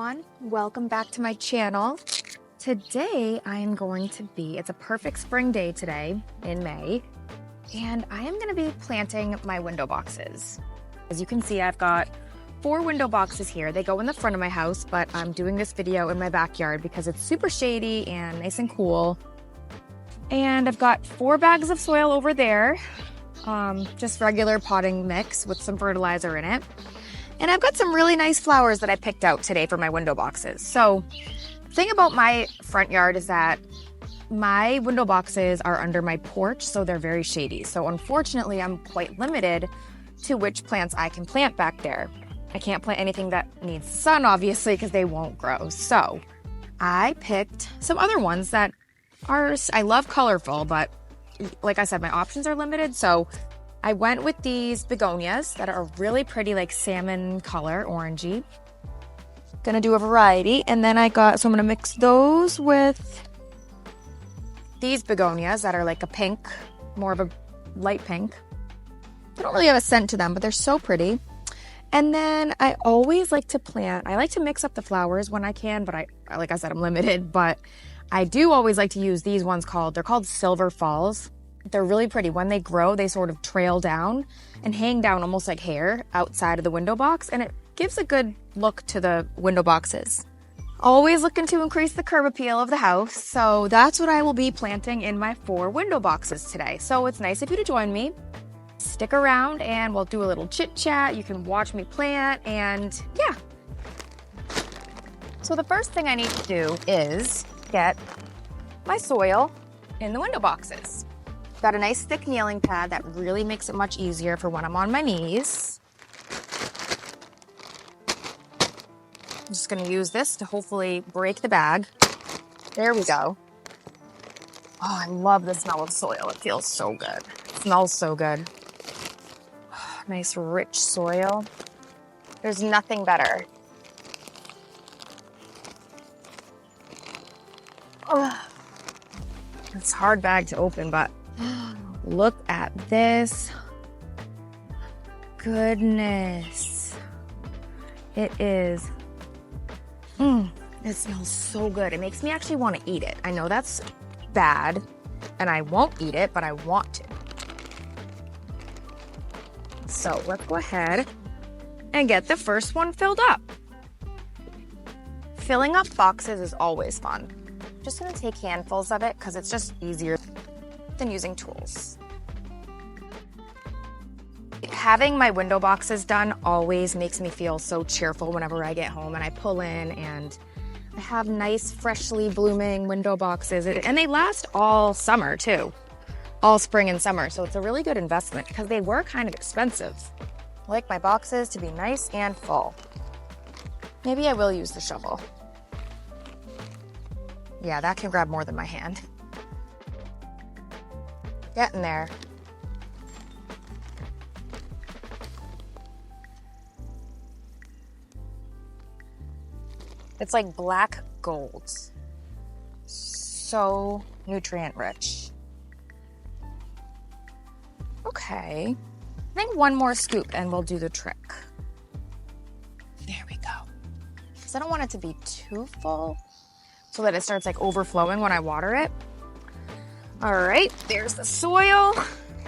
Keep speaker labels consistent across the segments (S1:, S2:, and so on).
S1: everyone, welcome back to my channel. Today I am going to be, it's a perfect spring day today in May, and I am going to be planting my window boxes. As you can see, I've got 4 window boxes here. They go in the front of my house, but I'm doing this video in my backyard because it's super shady and nice and cool. And I've got 4 bags of soil over there, just regular potting mix with some fertilizer in it. And I've got some really nice flowers that I picked out today for my window boxes. So the thing about my front yard is that my window boxes are under my porch, so they're very shady. So unfortunately, I'm quite limited to which plants I can plant back there. I can't plant anything that needs sun, obviously, because they won't grow. So I picked some other ones that are, I love colorful, but like I said, my options are limited. So I went with these begonias that are really pretty, like salmon color, orangey. Gonna do a variety. And then I'm gonna mix those with these begonias that are like a pink, more of a light pink. They don't really have a scent to them, but they're so pretty. And then I always like to plant, I like to mix up the flowers when I can, but like I said, I'm limited, but I do always like to use these ones they're called Silver Falls. They're really pretty. When they grow, they sort of trail down and hang down almost like hair outside of the window box, and it gives a good look to the window boxes. Always looking to increase the curb appeal of the house, so that's what I will be planting in my 4 window boxes today. So it's nice of you to join me. Stick around and we'll do a little chit chat. You can watch me plant, and yeah. So the first thing I need to do is get my soil in the window boxes. Got a nice thick kneeling pad that really makes it much easier for when I'm on my knees. I'm just going to use this to hopefully break the bag. There we go. Oh, I love the smell of soil. It feels so good. It smells so good. Nice rich soil. There's nothing better. Oh, it's a hard bag to open, but look at this. Goodness. It is. It smells so good. It makes me actually want to eat it. I know that's bad, and I won't eat it, but I want to. So let's go ahead and get the first one filled up. Filling up boxes is always fun. I'm just going to take handfuls of it because it's just easier than using tools. Having my window boxes done always makes me feel so cheerful whenever I get home and I pull in and I have nice, freshly blooming window boxes. And they last all summer too. All spring and summer. So it's a really good investment because they were kind of expensive. I like my boxes to be nice and full. Maybe I will use the shovel. Yeah, that can grab more than my hand. Getting there. It's like black gold. So nutrient rich. Okay. I think one more scoop and we'll do the trick. There we go. Because I don't want it to be too full so that it starts like overflowing when I water it. All right, there's the soil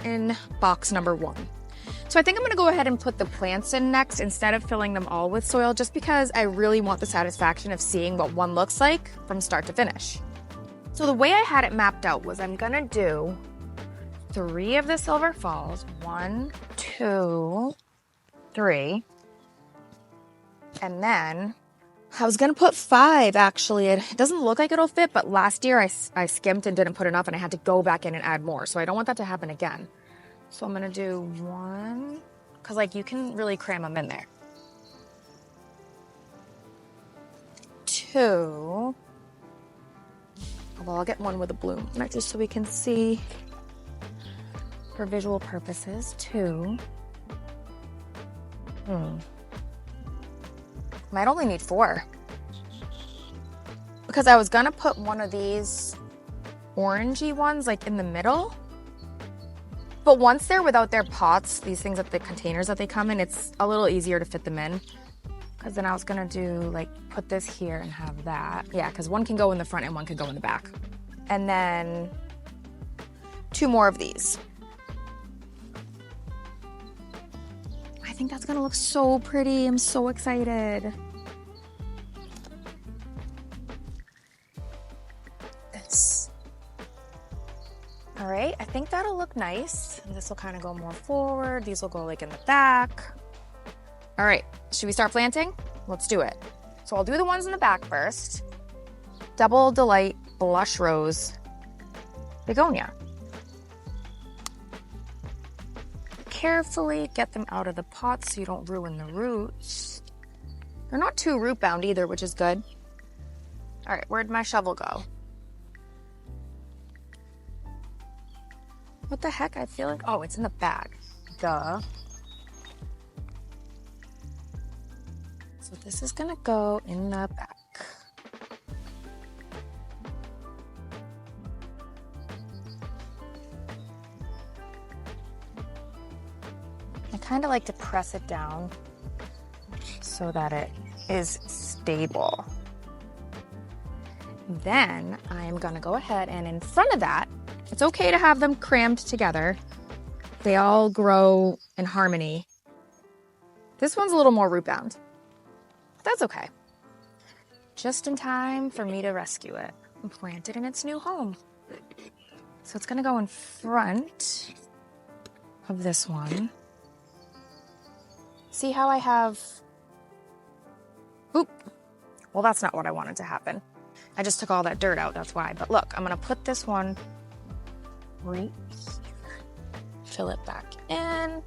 S1: in box number 1. So I think I'm gonna go ahead and put the plants in next instead of filling them all with soil, just because I really want the satisfaction of seeing what one looks like from start to finish. So the way I had it mapped out was I'm gonna do 3 of the Silver Falls. 1, 2, 3. And then I was gonna put 5 actually. It doesn't look like it'll fit, but last year I skimped and didn't put enough and I had to go back in and add more. So I don't want that to happen again. So I'm gonna do 1, because like you can really cram them in there. 2. Well, I'll get one with a bloom, right, just so we can see for visual purposes. 2. Might only need 4. Because I was gonna put one of these orangey ones like in the middle. But once they're without their pots, these things that the containers that they come in, it's a little easier to fit them in. because then I was gonna do like put this here and have that. Yeah, because one can go in the front and one can go in the back. And then 2 more of these. I think that's gonna look so pretty. I'm so excited. This. All right, I think that'll look nice. And this will kind of go more forward. These will go like in the back. All right, should we start planting? Let's do it. So I'll do the ones in the back first. Double Delight Blush Rose Begonia. Carefully get them out of the pot so you don't ruin the roots. They're not too root bound either, which is good. All right, where'd my shovel go? What the heck? I feel like, oh, it's in the bag. Duh. So this is gonna go in the back. I kind of like to press it down so that it is stable. Then I'm gonna go ahead and in front of that, it's okay to have them crammed together. They all grow in harmony. This one's a little more root bound. That's okay. Just in time for me to rescue it and plant it in its new home. So it's gonna go in front of this one. See how I have, oop, well, that's not what I wanted to happen. I just took all that dirt out, that's why. But look, I'm gonna put this one right here. Fill it back in.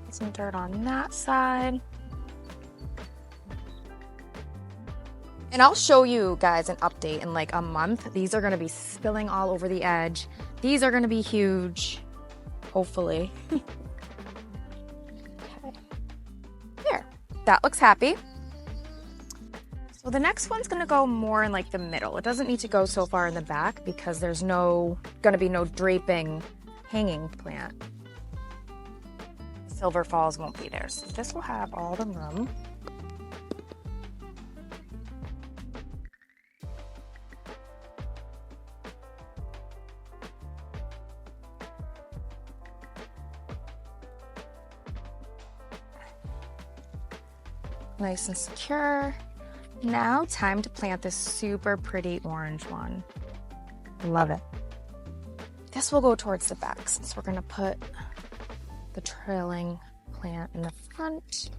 S1: Put some dirt on that side. And I'll show you guys an update in like a month. These are gonna be spilling all over the edge. These are gonna be huge, hopefully. Okay. There, that looks happy. So the next one's gonna go more in like the middle. It doesn't need to go so far in the back because there's gonna be no draping hanging plant. Silver Falls won't be there. So this will have all the room. Nice and secure. Now time to plant this super pretty orange one. Love it. This will go towards the back since we're gonna put the trailing plant in the front.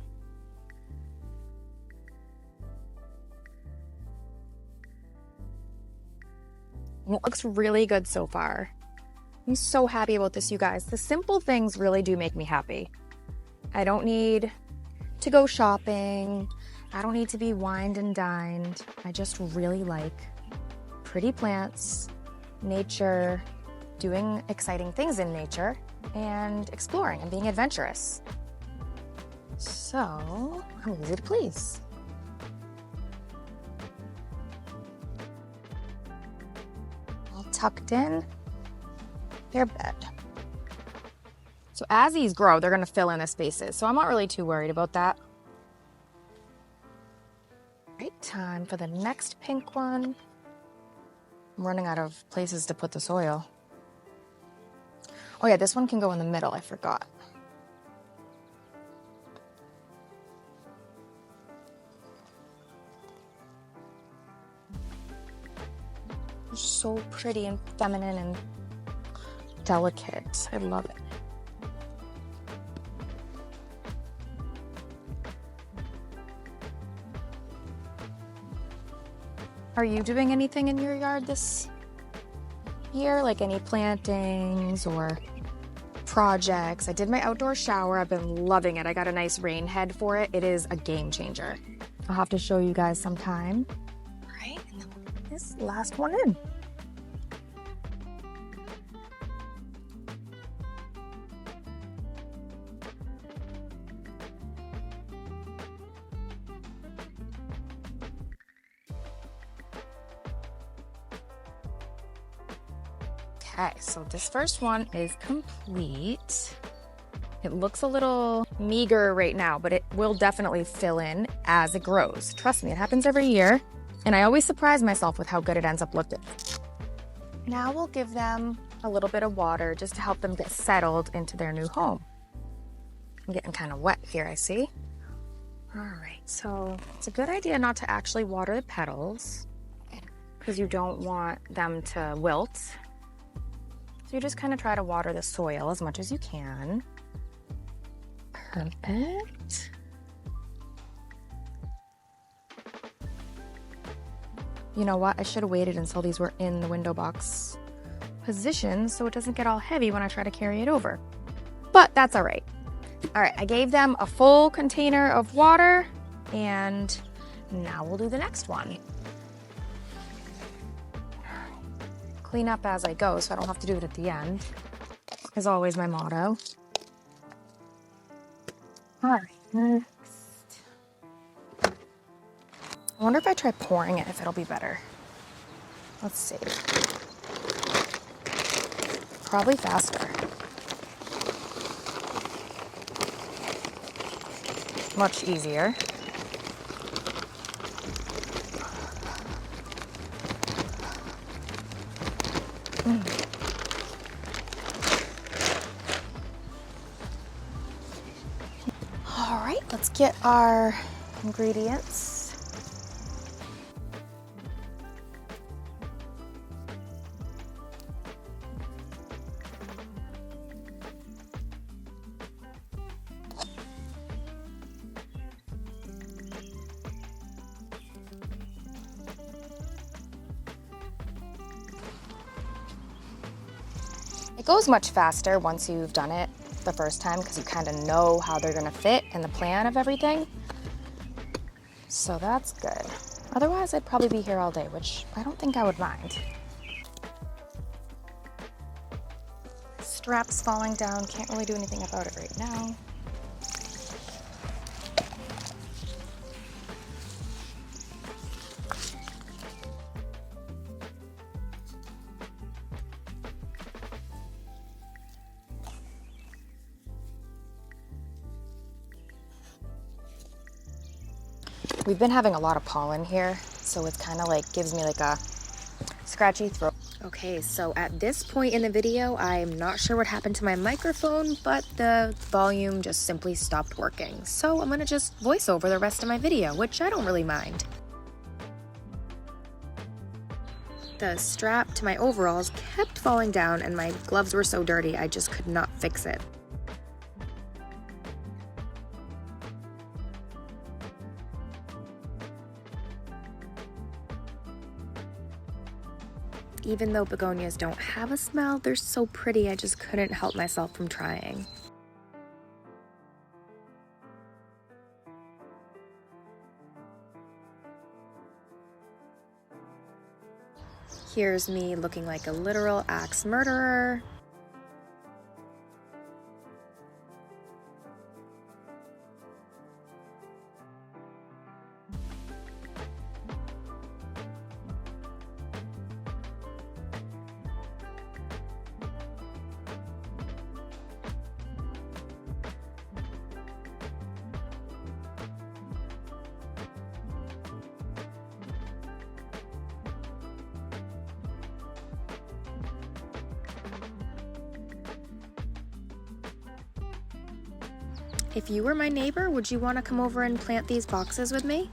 S1: And it looks really good so far. I'm so happy about this, you guys. The simple things really do make me happy. I don't need to go shopping. I don't need to be wined and dined. I just really like pretty plants, nature, doing exciting things in nature, and exploring and being adventurous. So, I'm easy to please. All tucked in their bed. So as these grow, they're gonna fill in the spaces. So I'm not really too worried about that. Right, time for the next pink one. I'm running out of places to put the soil. Oh yeah, this one can go in the middle, I forgot. They're so pretty and feminine and delicate. I love it. Are you doing anything in your yard this year? Like any plantings or projects? I did my outdoor shower. I've been loving it. I got a nice rain head for it. It is a game changer. I'll have to show you guys sometime. All right, and then we'll put this last one in. Okay, so this first one is complete. It looks a little meager right now, but it will definitely fill in as it grows. Trust me, it happens every year, and I always surprise myself with how good it ends up looking. Now we'll give them a little bit of water just to help them get settled into their new home. I'm getting kind of wet here, I see. All right, so it's a good idea not to actually water the petals because you don't want them to wilt. So you just kind of try to water the soil as much as you can. Perfect. You know what? I should have waited until these were in the window box position so it doesn't get all heavy when I try to carry it over. But that's all right. All right, I gave them a full container of water, and now we'll do the next one. Clean up as I go so I don't have to do it at the end, is always my motto. All right, next. I wonder if I try pouring it, if it'll be better. Let's see. Probably faster. Much easier. All right, let's get our ingredients. It goes much faster once you've done it the first time because you kind of know how they're gonna fit and the plan of everything. So that's good. Otherwise, I'd probably be here all day, which I don't think I would mind. Straps falling down, can't really do anything about it right now. We've been having a lot of pollen here, so it's kind of like gives me like a scratchy throat. Okay, so at this point in the video, I'm not sure what happened to my microphone, but the volume just simply stopped working. So I'm gonna just voice over the rest of my video, which I don't really mind. The strap to my overalls kept falling down and my gloves were so dirty, I just could not fix it. Even though begonias don't have a smell, they're so pretty, I just couldn't help myself from trying. Here's me looking like a literal axe murderer. If you were my neighbor, would you want to come over and plant these boxes with me?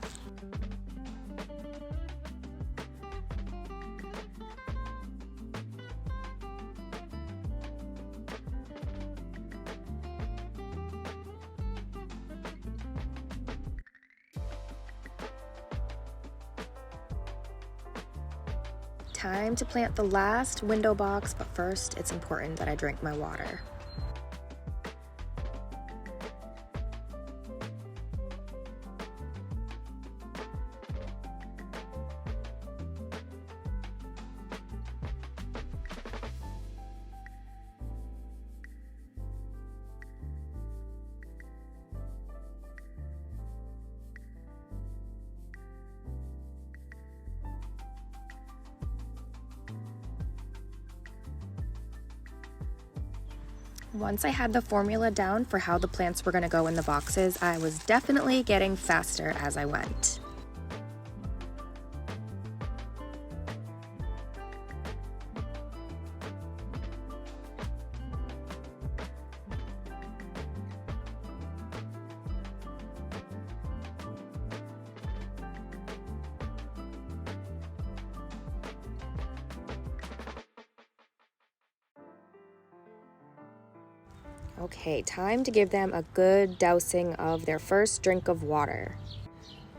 S1: Time to plant the last window box, but first it's important that I drink my water. Once I had the formula down for how the plants were going to go in the boxes, I was definitely getting faster as I went. Okay, time to give them a good dousing of their first drink of water.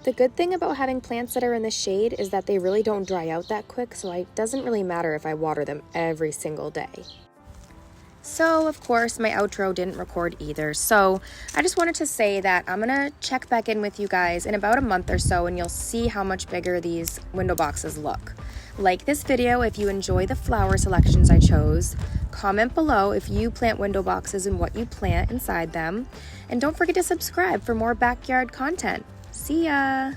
S1: The good thing about having plants that are in the shade is that they really don't dry out that quick, so it doesn't really matter if I water them every single day. So, of course, my outro didn't record either, so I just wanted to say that I'm gonna check back in with you guys in about a month or so, and you'll see how much bigger these window boxes look. Like this video if you enjoy the flower selections I chose. Comment below if you plant window boxes and what you plant inside them. And don't forget to subscribe for more backyard content. See ya!